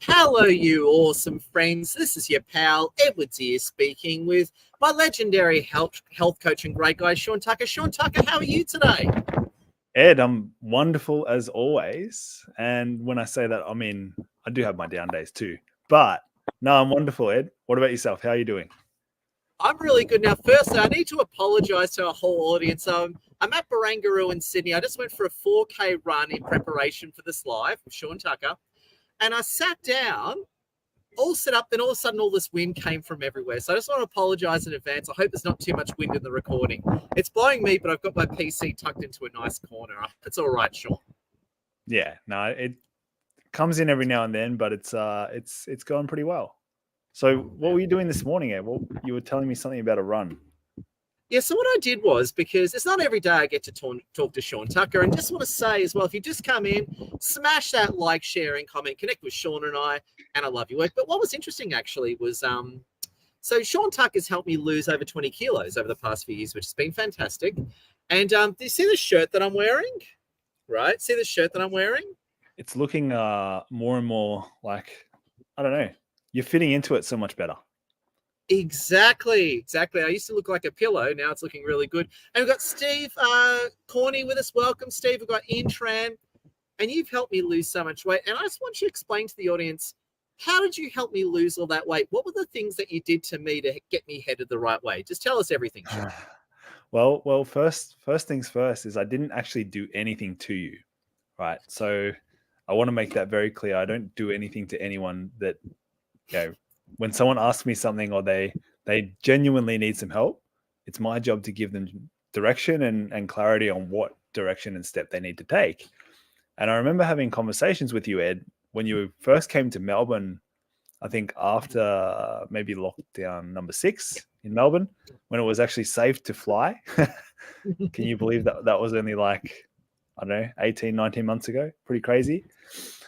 Hello, you awesome friends. This is your pal, Edwards here, speaking with my legendary health coach and great guy, Shaun Tucker. Shaun Tucker, how are you today? Ed, I'm wonderful as always. And when I say that, I mean, I do have my down days too. But no, I'm wonderful, Ed. What about yourself? How are you doing? I'm really good. Now, firstly, I need to apologise to our whole audience. I'm at Barangaroo in Sydney. I just went for a 4K run in preparation for this live with Shaun Tucker. And I sat down, all set up, then all of a sudden all this wind came from everywhere. So I just want to apologize in advance. I hope there's not too much wind in the recording. It's blowing me, but I've got my PC tucked into a nice corner. It's all right, Shaun. Yeah, no, it comes in every now and then, but it's going pretty well. So what were you doing this morning, Ed? Well, you were telling me something about a run. Yeah, so what I did was, because it's not every day I get to talk to Shaun Tucker, and just want to say as well, if you just come in, smash that like, share, and comment, connect with Shaun and I love your work. But what was interesting actually was, so Shaun Tucker's helped me lose over 20 kilos over the past few years, which has been fantastic. And do you see the shirt that I'm wearing? Right? See the shirt that I'm wearing? It's looking more and more like, I don't know, you're fitting into it so much better. Exactly. I used to look like a pillow. Now it's looking really good. And we've got Steve Corney with us. Welcome, Steve. We've got Intran. And you've helped me lose so much weight. And I just want you to explain to the audience, how did you help me lose all that weight? What were the things that you did to me to get me headed the right way? Just tell us everything, Sean. Well, first things first is I didn't actually do anything to you, right? So I want to make that very clear. I don't do anything to anyone that, when someone asks me something or they genuinely need some help, it's my job to give them direction and clarity on what direction and step they need to take. And I remember having conversations with you, Ed, when you first came to Melbourne, I think after maybe lockdown number 6 in Melbourne, when it was actually safe to fly. Can you believe that was only like, I don't know, 18, 19 months ago? Pretty crazy.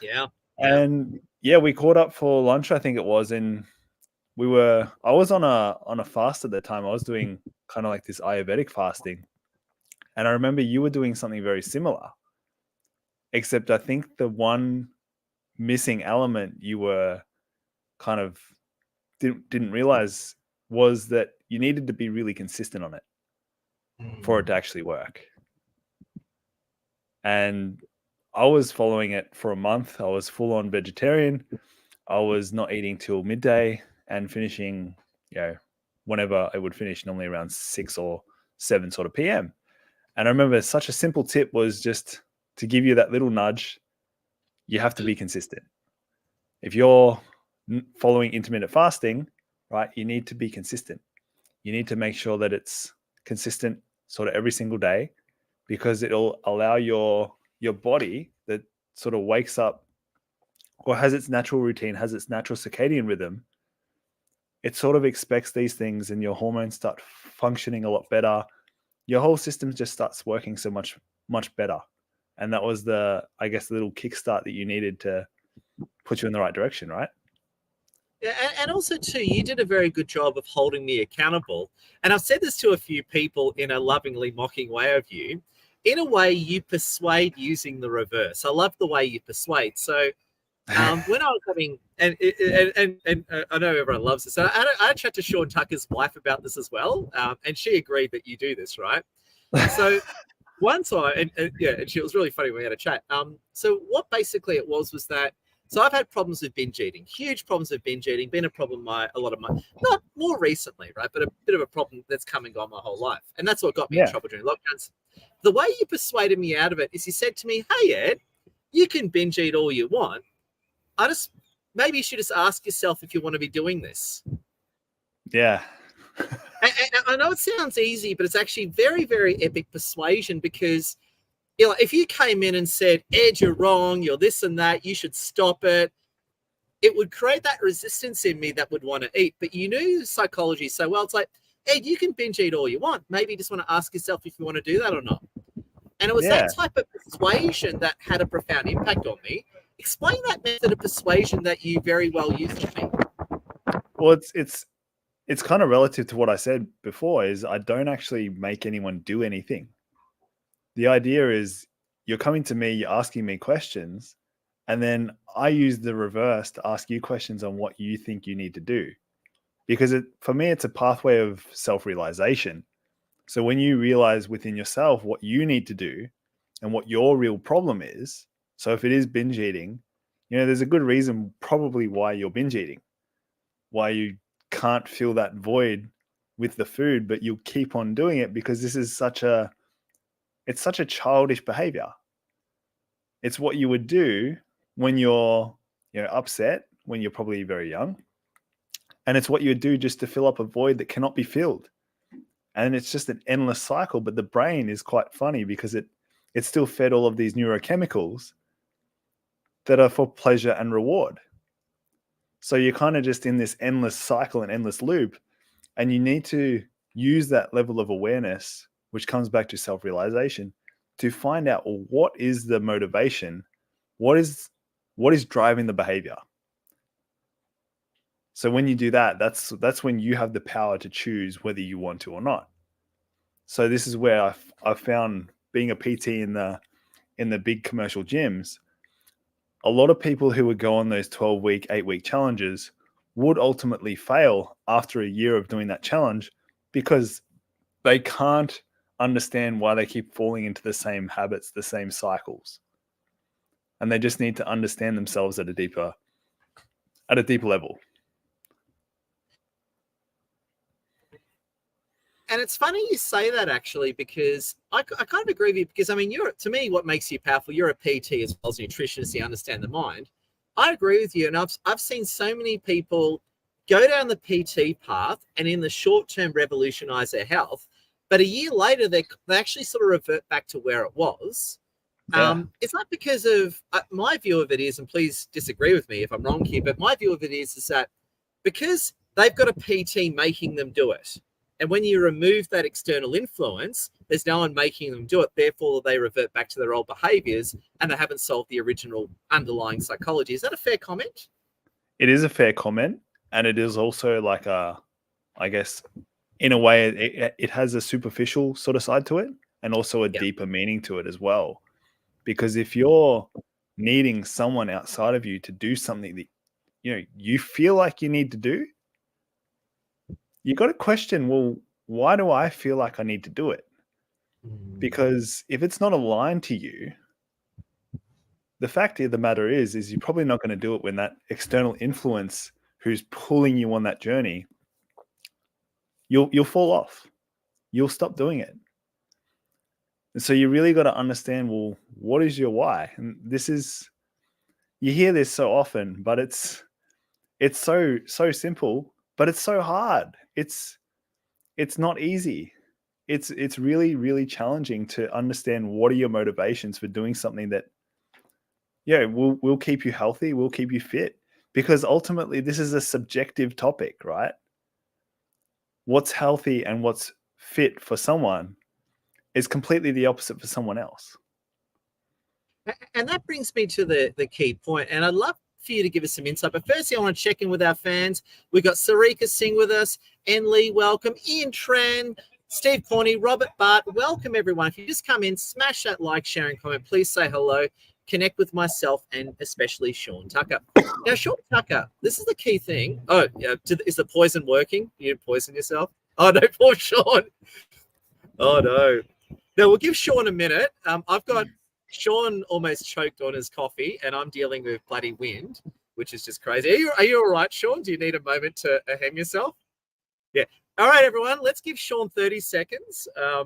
Yeah. And yeah, we caught up for lunch, I think it was, and I was on a fast at the time. I was doing kind of like this Ayurvedic fasting. And I remember you were doing something very similar, except I think the one missing element you were kind of didn't realize was that you needed to be really consistent on it for it to actually work. And I was following it for a month. I was full on vegetarian. I was not eating till midday and finishing, whenever it would finish, normally around 6 or 7 sort of PM. And I remember such a simple tip was just to give you that little nudge. You have to be consistent. If you're following intermittent fasting, right, you need to be consistent. You need to make sure that it's consistent sort of every single day, because it'll allow your body that sort of wakes up or has its natural routine, has its natural circadian rhythm. It sort of expects these things, and your hormones start functioning a lot better. Your whole system just starts working so much better. And that was the little kickstart that you needed to put you in the right direction, right? Yeah, and also too, you did a very good job of holding me accountable. And I've said this to a few people in a lovingly mocking way of you. In a way, you persuade using the reverse. I love the way you persuade. So when I was having, and I know everyone loves this. So I chat to Shaun Tucker's wife about this as well, and she agreed that you do this, right? So one time, and she was really funny when we had a chat. So what basically it was that. So I've had problems with binge eating, huge problems with binge eating, been a problem a lot of my, not more recently, right, but a bit of a problem that's come and gone my whole life. And that's what got me in trouble during lockdowns. The way you persuaded me out of it is you said to me, hey, Ed, you can binge eat all you want. Maybe you should just ask yourself if you want to be doing this. Yeah. and I know it sounds easy, but it's actually very, very epic persuasion, because if you came in and said, Ed, you're wrong, you're this and that, you should stop it, it would create that resistance in me that would want to eat. But you knew psychology so well. It's like, Ed, you can binge eat all you want. Maybe you just want to ask yourself if you want to do that or not. And it was that type of persuasion that had a profound impact on me. Explain that method of persuasion that you very well used on me. Well, it's kind of relative to what I said before, is I don't actually make anyone do anything. The idea is you're coming to me, you're asking me questions, And then I use the reverse to ask you questions on what you think you need to do. Because for me, it's a pathway of self-realization. So when you realize within yourself what you need to do and what your real problem is, so if it is binge eating, there's a good reason probably why you're binge eating, why you can't fill that void with the food, but you'll keep on doing it because this is such a childish behavior. It's what you would do when you're upset, when you're probably very young. And it's what you would do just to fill up a void that cannot be filled. And it's just an endless cycle. But the brain is quite funny because it's still fed all of these neurochemicals that are for pleasure and reward. So you're kind of just in this endless cycle and endless loop. And you need to use that level of awareness, which comes back to self-realization, to find out, well, what is the motivation? What is driving the behavior? So when you do that, that's when you have the power to choose whether you want to or not. So this is where I've found, being a PT in the big commercial gyms, a lot of people who would go on those 12-week, 8-week challenges would ultimately fail after a year of doing that challenge because they can't understand why they keep falling into the same habits, the same cycles. And they just need to understand themselves at a deeper level. And it's funny you say that, actually, because I kind of agree with you, because, I mean, to me, what makes you powerful, you're a PT as well as a nutritionist, you understand the mind. I agree with you. And I've seen so many people go down the PT path and in the short term revolutionize their health. But a year later, they actually sort of revert back to where it was. Yeah. It's not because of my view of it is, and please disagree with me if I'm wrong here, but my view of it is that because they've got a PT making them do it. And when you remove that external influence, there's no one making them do it. Therefore, they revert back to their old behaviors and they haven't solved the original underlying psychology. Is that a fair comment? It is a fair comment. And it is also like I guess, in a way, it has a superficial sort of side to it and also a deeper meaning to it as well. Because if you're needing someone outside of you to do something that you feel like you need to do, you got to question, well, why do I feel like I need to do it? Because if it's not aligned to you, the fact of the matter is you're probably not going to do it when that external influence who's pulling you on that journey, you'll fall off. You'll stop doing it. And so you really got to understand, well, what is your why? And you hear this so often, but it's so simple, but it's so hard. It's not easy. It's really, really challenging to understand what are your motivations for doing something that, will keep you healthy, will keep you fit. Because ultimately, this is a subjective topic, right? What's healthy and what's fit for someone is completely the opposite for someone else. And that brings me to the key point. And I'd love for you to give us some insight. But firstly, I want to check in with our fans. We've got Sarika Singh with us, En Lee, welcome, Ian Tran, Steve Corney, Robert Bart, welcome everyone. If you just come in, smash that like, share, and comment. Please say hello. Connect with myself and especially Shaun Tucker. Now, Shaun Tucker, this is the key thing. Oh, yeah, is the poison working? You poison yourself? Oh, no, poor Shaun. Oh, no. Now, we'll give Shaun a minute. I've got Shaun almost choked on his coffee, and I'm dealing with bloody wind, which is just crazy. Are you all right, Shaun? Do you need a moment to hem yourself? Yeah. All right, everyone. Let's give Shaun 30 seconds. I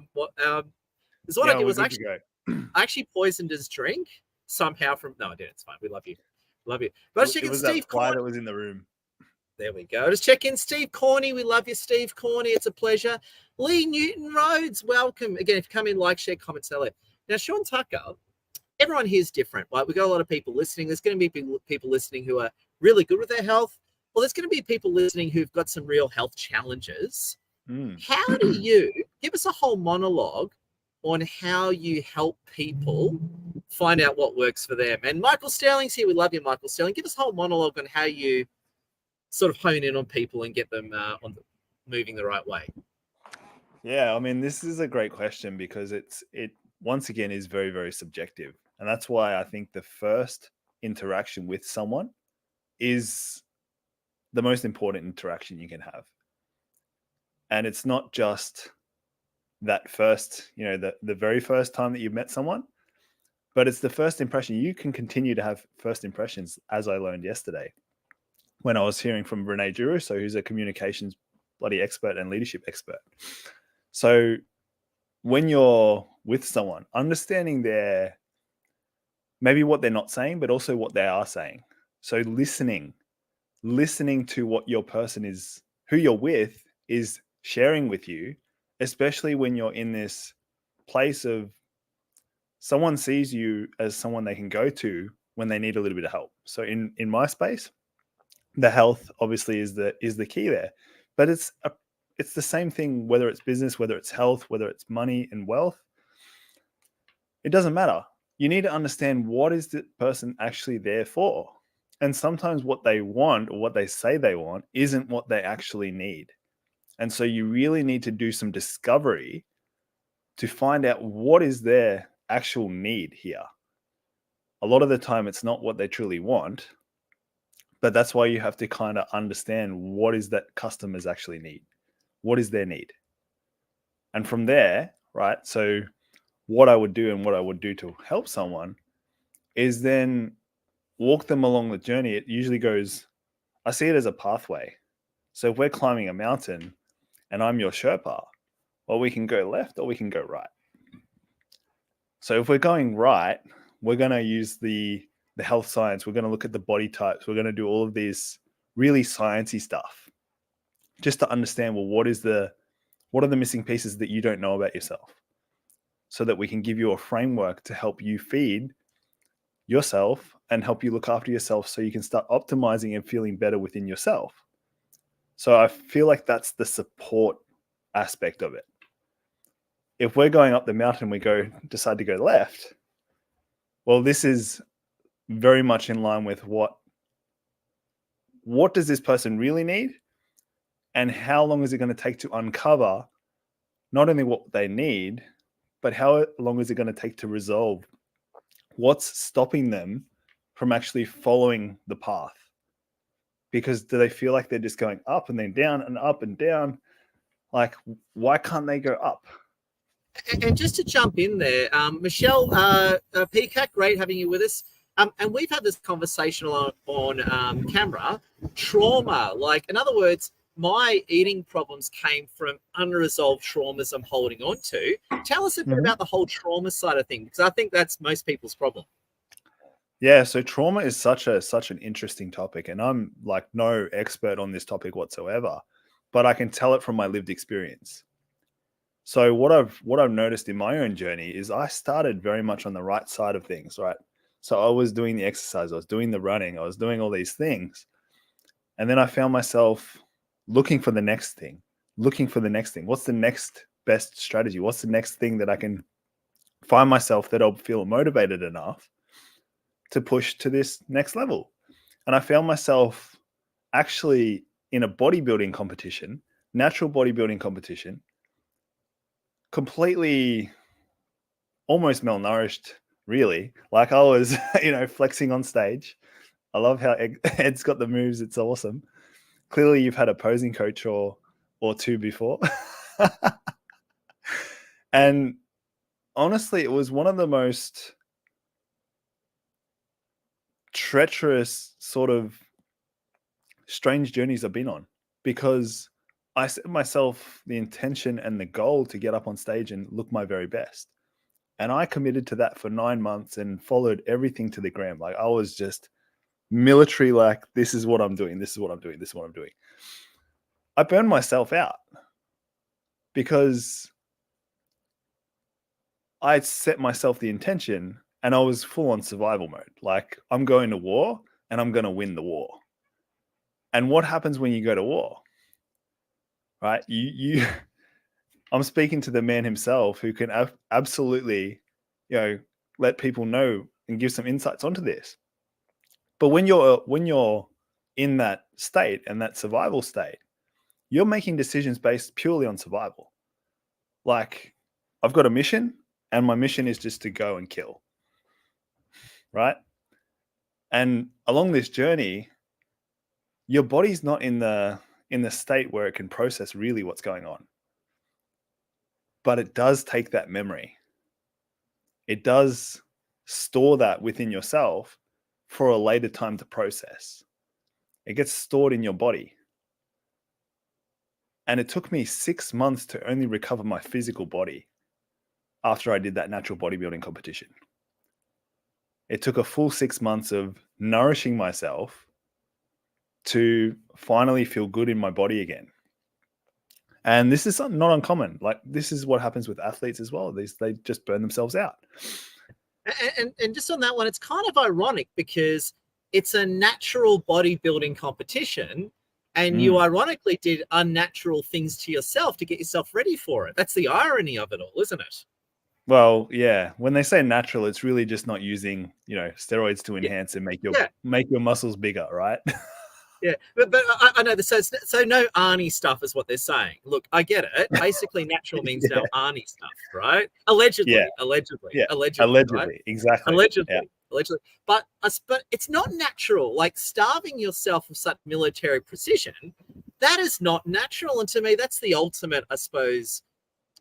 did I actually poisoned his drink somehow no, I didn't. It's fine. We love you. Love you. But I was checking Steve Corney. That was in the room. There we go. Just check in Steve Corney. We love you, Steve Corney. It's a pleasure. Lee Newton Rhodes, welcome. Again, if you come in, like, share, comment, tell it. Now, Shaun Tucker, everyone here is different, right? We've got a lot of people listening. There's going to be people listening who are really good with their health. Well, there's going to be people listening who've got some real health challenges. How do you give us a whole monologue on how you help people find out what works for them? And Michael Sterling's here. We love you, Michael Sterling. Give us a whole monologue on how you sort of hone in on people and get them moving the right way. Yeah, I mean, this is a great question because it once again is very, very subjective. And that's why I think the first interaction with someone is the most important interaction you can have. And it's not just that first, the very first time that you've met someone, but it's the first impression. You can continue to have first impressions, as I learned yesterday when I was hearing from Renee Giruso, who's a communications bloody expert and leadership expert. So when you're with someone, understanding maybe what they're not saying, but also what they are saying. So listening to what your person is, who you're with, is sharing with you, especially when you're in this place of someone sees you as someone they can go to when they need a little bit of help. So in my space, the health obviously is the key there, but it's the same thing, whether it's business, whether it's health, whether it's money and wealth. It doesn't matter. You need to understand what is the person actually there for. And sometimes what they want or what they say they want isn't what they actually need. And so you really need to do some discovery to find out what is their actual need here. A lot of the time it's not what they truly want, but that's why you have to kind of understand what is that customers actually need. What is their need? And from there, right? So what I would do and what I would do to help someone is then walk them along the journey. It usually goes, I see it as a pathway. So if we're climbing a mountain and I'm your Sherpa, well, we can go left or we can go right. So if we're going right, we're going to use the health science. We're going to look at the body types. We're going to do all of this really sciencey stuff just to understand, well, what are the missing pieces that you don't know about yourself, so that we can give you a framework to help you feed yourself and help you look after yourself so you can start optimizing and feeling better within yourself. So I feel like that's the support aspect of it. If we're going up the mountain, we decide to go left. Well, this is very much in line with what does this person really need, and how long is it going to take to uncover not only what they need, but how long is it going to take to resolve what's stopping them from actually following the path? Because do they feel like they're just going up and then down and up and down? Like, why can't they go up? And just to jump in there, Michelle Peacock, great having you with us. And we've had this conversation on camera. Trauma, like, in other words, my eating problems came from unresolved traumas I'm holding on to. Tell us a bit about the whole trauma side of things, because I think that's most people's problem. Yeah, so trauma is such an interesting topic, and I'm like no expert on this topic whatsoever, but I can tell it from my lived experience. So what I've noticed in my own journey is I started very much on the right side of things, right? So I was doing the exercise, I was doing the running, I was doing all these things. And then I found myself looking for the next thing. What's the next best strategy? What's the next thing that I can find myself that I'll feel motivated enough to push to this next level? And I found myself actually in a bodybuilding competition, natural bodybuilding competition, completely almost malnourished, really. Like I was, flexing on stage. I love how Ed's got the moves. It's awesome. Clearly you've had a posing coach or two before. And honestly, it was one of the most treacherous sort of strange journeys I've been on, because I set myself the intention and the goal to get up on stage and look my very best. And I committed to that for 9 months and followed everything to the gram. Like I was just military, like, this is what I'm doing. This is what I'm doing. This is what I'm doing. I burned myself out because I set myself the intention and I was full on survival mode. Like I'm going to war and I'm going to win the war. And what happens when you go to war? Right? I'm speaking to the man himself who can absolutely, let people know and give some insights onto this. But when you're in that state and that survival state, you're making decisions based purely on survival. Like, I've got a mission and my mission is just to go and kill. Right? And along this journey, your body's not in the state where it can process really what's going on. But it does take that memory. It does store that within yourself for a later time to process. It gets stored in your body. And it took me 6 months to only recover my physical body after I did that natural bodybuilding competition. It took a full 6 months of nourishing myself to finally feel good in my body again. And this is something not uncommon. Like, this is what happens with athletes as well. They just burn themselves out. And just on that one, it's kind of ironic because it's a natural bodybuilding competition, and you ironically did unnatural things to yourself to get yourself ready for it. That's the irony of it all, isn't it? Well, yeah. When they say natural, it's really just not using, steroids to enhance and make your muscles bigger, right? Yeah, but I know this. So no Arnie stuff is what they're saying. Look, I get it. Basically, natural means no Arnie stuff, right? Allegedly, Yeah. allegedly, right? Exactly. Allegedly. But it's not natural. Like starving yourself with such military precision, that is not natural. And to me, that's the ultimate, I suppose,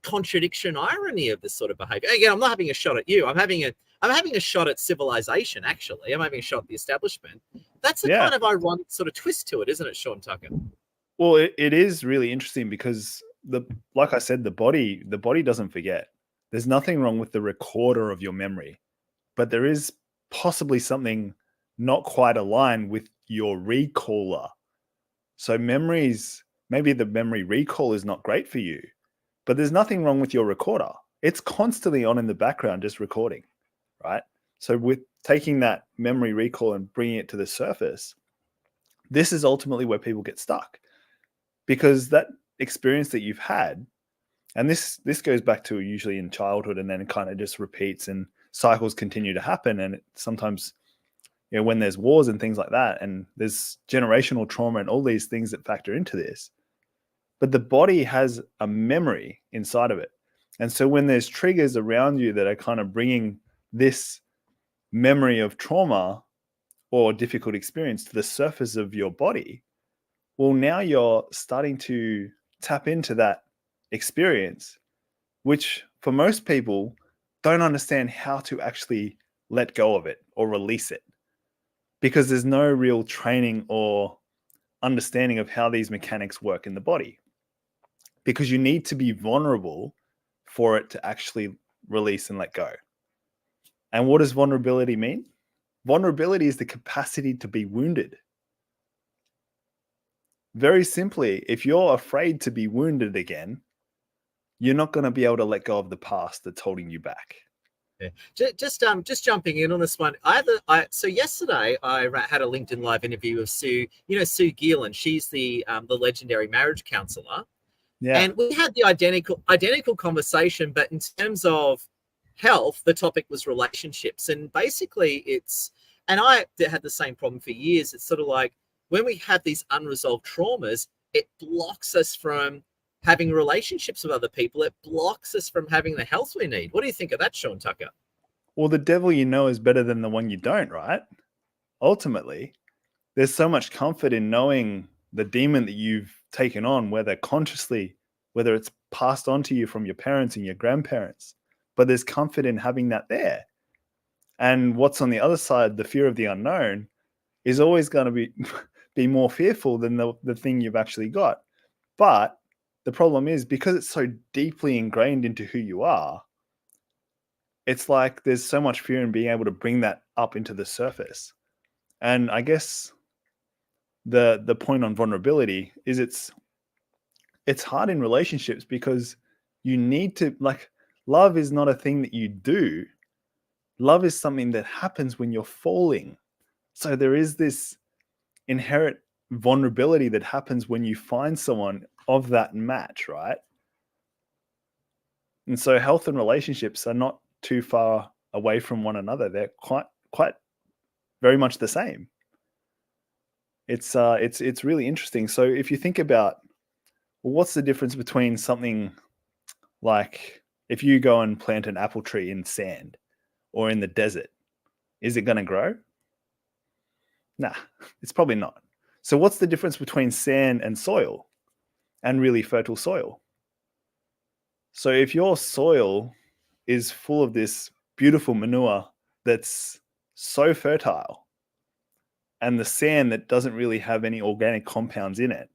contradiction, irony of this sort of behavior. Again, I'm not having a shot at you. I'm having a shot at civilization. Actually, I'm having a shot at the establishment. That's a kind of ironic sort of twist to it, isn't it, Shaun Tucker? Well, it is really interesting because like I said, the body doesn't forget. There's nothing wrong with the recorder of your memory, but there is possibly something not quite aligned with your recaller. So maybe the memory recall is not great for you, but there's nothing wrong with your recorder. It's constantly on in the background, just recording, right? So with taking that memory recall and bringing it to the surface, this is ultimately where people get stuck, because that experience that you've had, and this goes back to usually in childhood, and then it kind of just repeats and cycles continue to happen. And sometimes, when there's wars and things like that, and there's generational trauma and all these things that factor into this, but the body has a memory inside of it. And so when there's triggers around you that are kind of bringing this memory of trauma or difficult experience to the surface of your body, well, now you're starting to tap into that experience, which for most people don't understand how to actually let go of it or release it, because there's no real training or understanding of how these mechanics work in the body, because you need to be vulnerable for it to actually release and let go. And what does vulnerability mean? Vulnerability is the capacity to be wounded. Very simply, if you're afraid to be wounded again, you're not going to be able to let go of the past that's holding you back. Yeah. Just jumping in on this one. So yesterday I had a LinkedIn Live interview of Sue. Sue Gielan. She's the legendary marriage counselor. Yeah. And we had the identical conversation, but in terms of health, the topic was relationships. And basically and I had the same problem for years. It's sort of like when we have these unresolved traumas, it blocks us from having relationships with other people. It blocks us from having the health we need. What do you think of that, Shaun Tucker? Well, the devil you know is better than the one you don't, right? Ultimately, there's so much comfort in knowing the demon that you've taken on, whether consciously, whether it's passed on to you from your parents and your grandparents, but there's comfort in having that there. And what's on the other side, the fear of the unknown, is always going to be more fearful than the thing you've actually got. But the problem is, because it's so deeply ingrained into who you are, it's like there's so much fear in being able to bring that up into the surface. And I guess the point on vulnerability is it's hard in relationships, because you need to, like, love is not a thing that you do. Love is something that happens when you're falling. So there is this inherent vulnerability that happens when you find someone of that match, right? And so health and relationships are not too far away from one another. They're quite very much the same. It's really interesting. So if you think about, well, what's the difference between something like if you go and plant an apple tree in sand or in the desert, is it going to grow? Nah, it's probably not. So what's the difference between sand and soil and really fertile soil? So if your soil is full of this beautiful manure that's so fertile, and the sand that doesn't really have any organic compounds in it,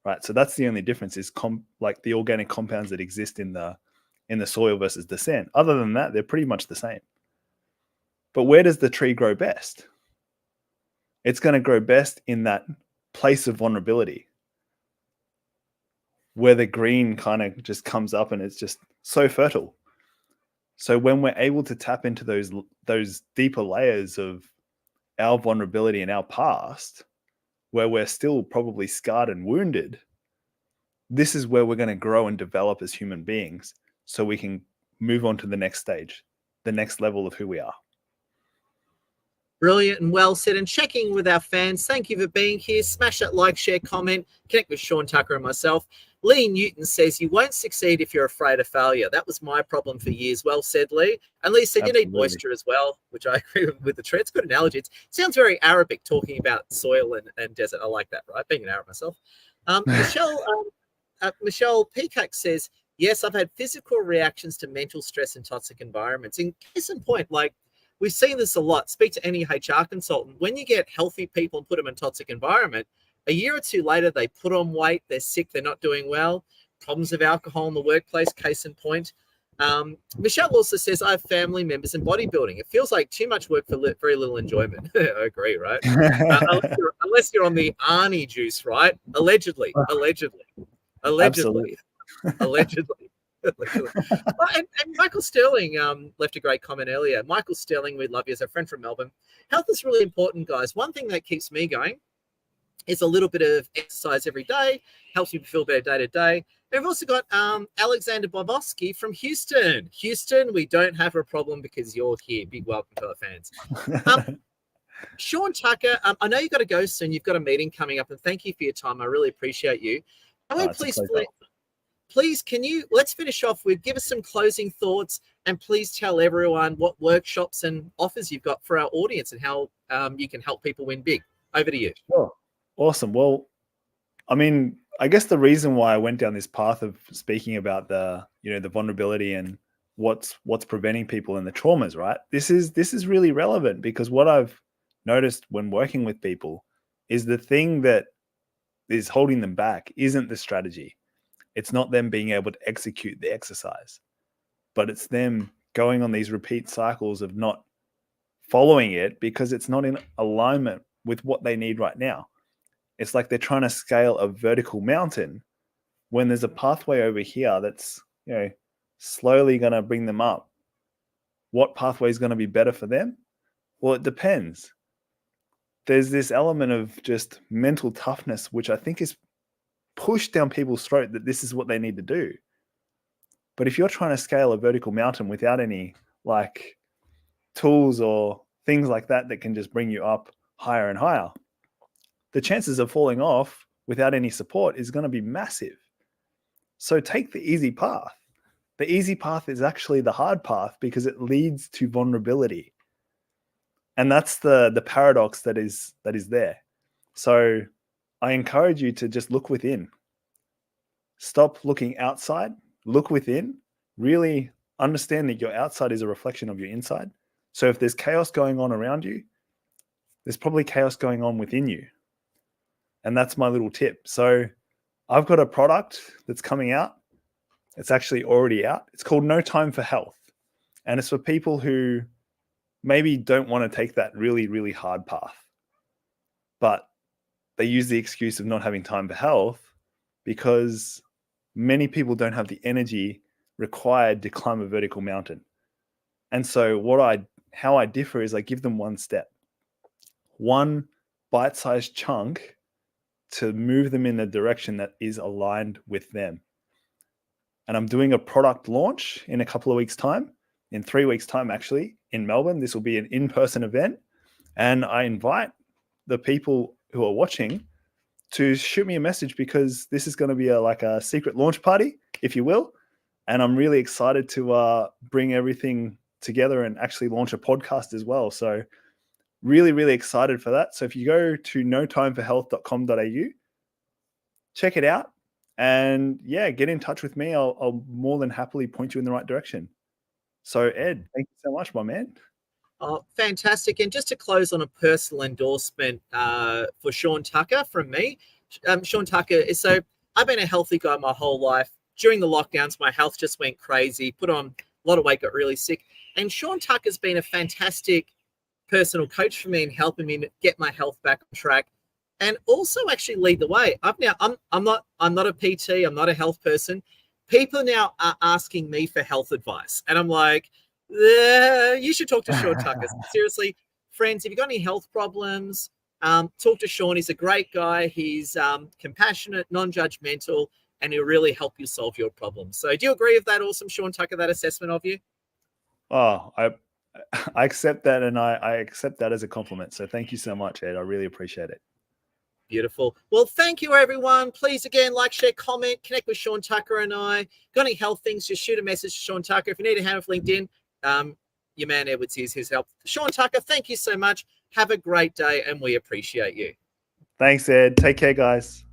right? So that's the only difference is like the organic compounds that exist in the soil versus the sand. Other than that, they're pretty much the same. But where does the tree grow best? It's going to grow best in that place of vulnerability where the green kind of just comes up and it's just so fertile. So when we're able to tap into those deeper layers of our vulnerability and our past, where we're still probably scarred and wounded, this is where we're going to grow and develop as human beings so we can move on to the next stage, the next level of who we are. Brilliant and well said. And checking with our fans, thank you for being here. Smash that like, share, comment, connect with Shaun Tucker and myself. Lee Newton says, you won't succeed if you're afraid of failure. That was my problem for years. Well said, Lee. And Lee said, Absolutely. you need moisture as well, which I agree with the tree. It's a good analogy. It sounds very Arabic talking about soil and desert. I like that, right? Being an Arab myself. Michelle Peacock says, yes, I've had physical reactions to mental stress and toxic environments. In case in point, like, we've seen this a lot. Speak to any HR consultant. When you get healthy people and put them in a toxic environment, a year or two later, they put on weight, they're sick, they're not doing well. Problems of alcohol in the workplace, case in point. Michelle also says, I have family members in bodybuilding. It feels like too much work for very little enjoyment. I agree, right? Unless you're on the Arnie juice, right? Allegedly. Absolutely. And Michael Sterling left a great comment earlier. Michael Sterling, we love you, as a friend from Melbourne. Health is really important, guys. One thing that keeps me going is a little bit of exercise every day, helps you feel better day to day. We've also got Alexander Bobowski from Houston. Houston, we don't have a problem because you're here. Big welcome to our fans. Shaun Tucker, I know you've got to go soon. You've got a meeting coming up, and thank you for your time. I really appreciate you. Please, let's finish off with, give us some closing thoughts, and please tell everyone what workshops and offers you've got for our audience and how you can help people win big. Over to you. Sure. Awesome. Well, I mean, I guess the reason why I went down this path of speaking about the vulnerability and what's preventing people and the traumas, right? This is really relevant because what I've noticed when working with people is the thing that is holding them back isn't the strategy. It's not them being able to execute the exercise, but it's them going on these repeat cycles of not following it because it's not in alignment with what they need right now. It's like they're trying to scale a vertical mountain when there's a pathway over here that's, slowly going to bring them up. What pathway is going to be better for them? Well, it depends. There's this element of just mental toughness, which I think is pushed down people's throat that this is what they need to do. But if you're trying to scale a vertical mountain without any like tools or things like that can just bring you up higher and higher, the chances of falling off without any support is going to be massive. So take the easy path. The easy path is actually the hard path because it leads to vulnerability. And that's the paradox that is there. So I encourage you to just look within. Stop looking outside, look within, really understand that your outside is a reflection of your inside. So if there's chaos going on around you, there's probably chaos going on within you. And that's my little tip. So I've got a product that's coming out. It's actually already out. It's called No Time for Health. And it's for people who maybe don't want to take that really, really hard path. But they use the excuse of not having time for health because many people don't have the energy required to climb a vertical mountain. And so how I differ is I give them one step, one bite-sized chunk to move them in the direction that is aligned with them. And I'm doing a product launch in a couple of weeks' time, in 3 weeks' time, actually, in Melbourne. This will be an in-person event. And I invite the people who are watching to shoot me a message because this is going to be a secret launch party, if you will. And I'm really excited to bring everything together and actually launch a podcast as well. So Really, really excited for that. So if you go to notimeforhealth.com.au, check it out, and yeah, get in touch with me. I'll more than happily point you in the right direction. So Ed, thank you so much, my man. Oh, fantastic. And just to close on a personal endorsement for Shaun Tucker from me. Shaun Tucker, so I've been a healthy guy my whole life. During the lockdowns, my health just went crazy, put on a lot of weight, got really sick. And Shaun Tucker's been a fantastic personal coach for me in helping me get my health back on track and also actually lead the way. I'm not a PT, I'm not a health person. People now are asking me for health advice. And I'm like, you should talk to Shaun Tucker. Seriously, friends, if you've got any health problems, talk to Shaun. He's a great guy. He's compassionate, non-judgmental, and he'll really help you solve your problems. So do you agree with that awesome Shaun Tucker, that assessment of you? Oh, I accept that, and I accept that as a compliment. So thank you so much, Ed. I really appreciate it. Beautiful. Well, thank you, everyone. Please, again, like, share, comment, connect with Shaun Tucker and I. Got any health things, just shoot a message to Shaun Tucker. If you need a hand with LinkedIn, your man Edwards here's his help. Shaun Tucker, thank you so much. Have a great day, and we appreciate you. Thanks, Ed. Take care, guys.